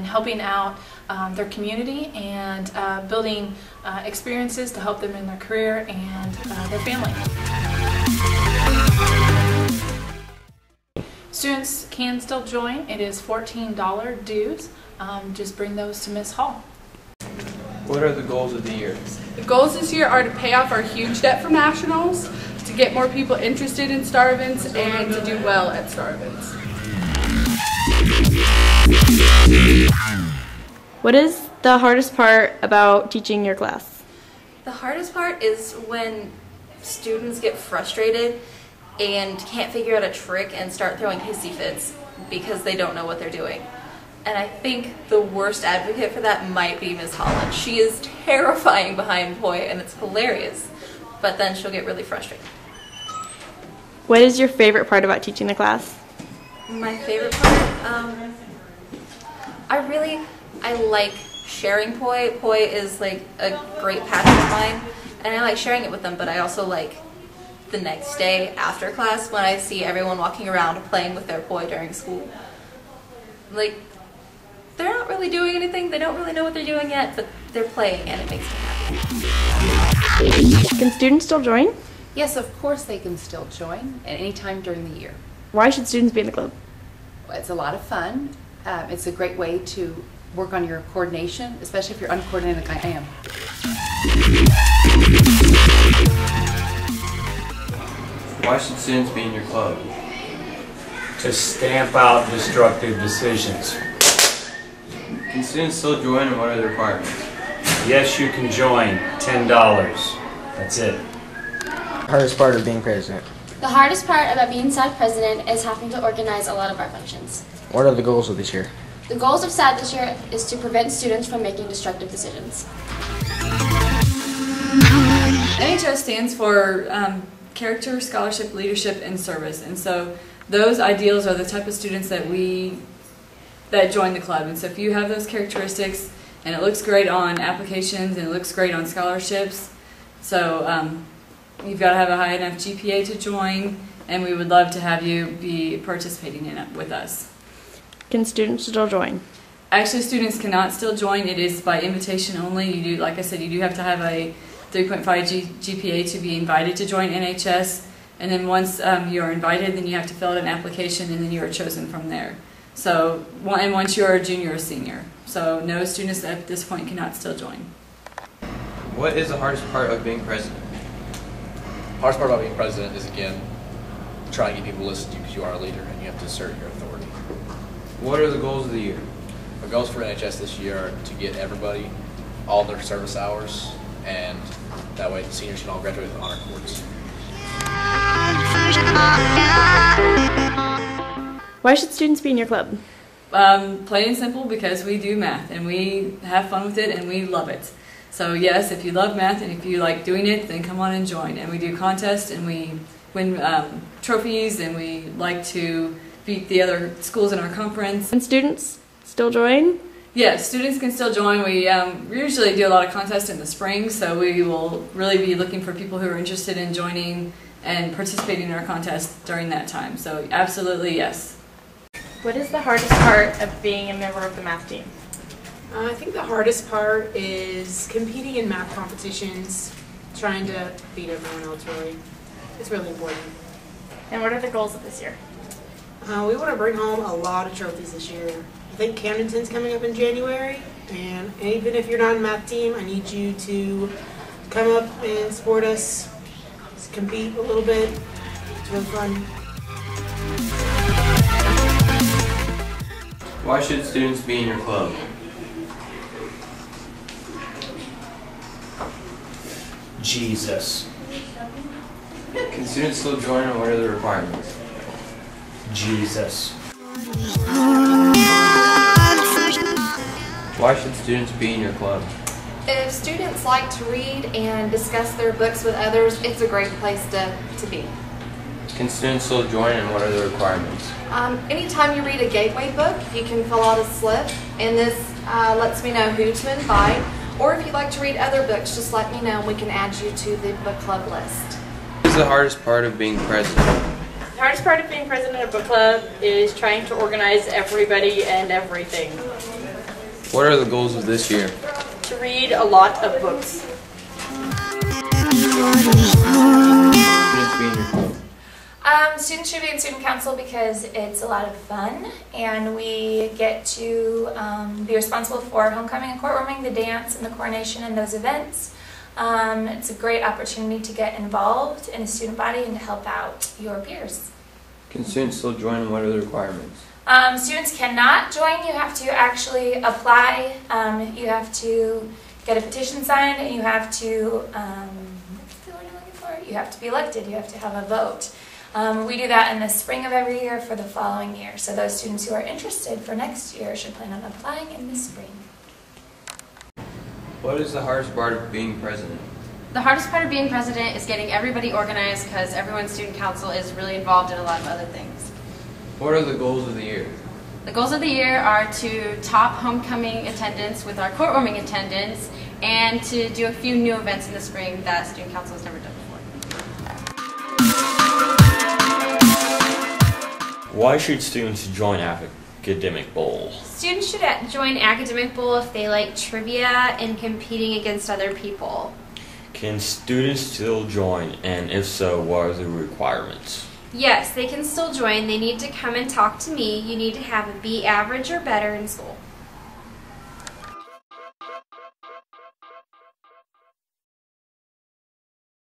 helping out their community and building experiences to help them in their career and their family. Students can still join. It is $14 dues. Just bring those to Miss Hall. What are the goals of the year? The goals this year are to pay off our huge debt for nationals, to get more people interested in star events, and to do well at star events. What is the hardest part about teaching your class? The hardest part is when students get frustrated and can't figure out a trick and start throwing hissy fits because they don't know what they're doing. And I think the worst advocate for that might be Miss Holland. She is terrifying behind poi and it's hilarious, but then she'll get really frustrated. What is your favorite part about teaching the class? My favorite part? I like sharing poi. Poi is like a great passion of mine, and I like sharing it with them, but I also like the next day after class when I see everyone walking around playing with their poi during school. Like, they're not really doing anything, they don't really know what they're doing yet, but they're playing and it makes me happy. Can students still join? Yes, of course they can still join at any time during the year. Why should students be in the club? It's a lot of fun. It's a great way to work on your coordination, especially if you're uncoordinated like I am. Why should students be in your club? To stamp out destructive decisions. Can students still join, and what are the requirements? Yes, you can join. $10. That's it. Hardest part of being president? The hardest part about being SAD president is having to organize a lot of our functions. What are the goals of this year? The goals of SAD this year is to prevent students from making destructive decisions. NHS stands for Character, Scholarship, Leadership, and Service, and so those ideals are the type of students that join the club. And so if you have those characteristics, and it looks great on applications and it looks great on scholarships, so you've got to have a high enough GPA to join, and we would love to have you be participating in it with us. Can students still join? Actually, students cannot still join. It is by invitation only. You do, like I said, you do have to have a 3.5 GPA to be invited to join NHS, and then once you are invited, then you have to fill out an application, and then you are chosen from there. So, and once you're a junior or senior. So no students at this point cannot still join. What is the hardest part of being president? The hardest part about being president is, again, trying to get people to listen to you because you are a leader and you have to assert your authority. What are the goals of the year? The goals for NHS this year are to get everybody all their service hours, and that way the seniors can all graduate with honor cords. Why should students be in your club? Plain and simple, because we do math and we have fun with it and we love it. So yes, if you love math and if you like doing it, then come on and join. And we do contests and we win trophies, and we like to beat the other schools in our conference. Can students still join? Yes, students can still join. We usually do a lot of contests in the spring, so we will really be looking for people who are interested in joining and participating in our contest during that time. So absolutely yes. What is the hardest part of being a member of the math team? I think the hardest part is competing in math competitions, trying to beat everyone else, really. It's really important. And what are the goals of this year? We want to bring home a lot of trophies this year. I think Camdenton's coming up in January, and even if you're not in the math team, I need you to come up and support us, compete a little bit. It's really fun. Why should students be in your club? Jesus. Can students still join, and what are the requirements? Jesus. Why should students be in your club? If students like to read and discuss their books with others, it's a great place to be. Can students still join, and what are the requirements? Anytime you read a gateway book, you can fill out a slip, and this lets me know who to invite. Or if you'd like to read other books, just let me know and we can add you to the book club list. What is the hardest part of being president? The hardest part of being president of a book club is trying to organize everybody and everything. What are the goals of this year? To read a lot of books. Students be in your club. Students should be in student council because it's a lot of fun, and we get to be responsible for homecoming and courtrooming, the dance and the coronation and those events. It's a great opportunity to get involved in a student body and to help out your peers. Can students still join, and what are the requirements? Students cannot join. You have to actually apply. You have to get a petition signed, and you have to, what's the word I'm looking for? You have to be elected. You have to have a vote. We do that in the spring of every year for the following year. So those students who are interested for next year should plan on applying in the spring. What is the hardest part of being president? The hardest part of being president is getting everybody organized because everyone's student council is really involved in a lot of other things. What are the goals of the year? The goals of the year are to top homecoming attendance with our courtrooming attendance and to do a few new events in the spring that student council has never done before. Why should students join Academic Bowl? Students should join Academic Bowl if they like trivia and competing against other people. Can students still join, and if so, what are the requirements? Yes, they can still join. They need to come and talk to me. You need to have a B average or better in school.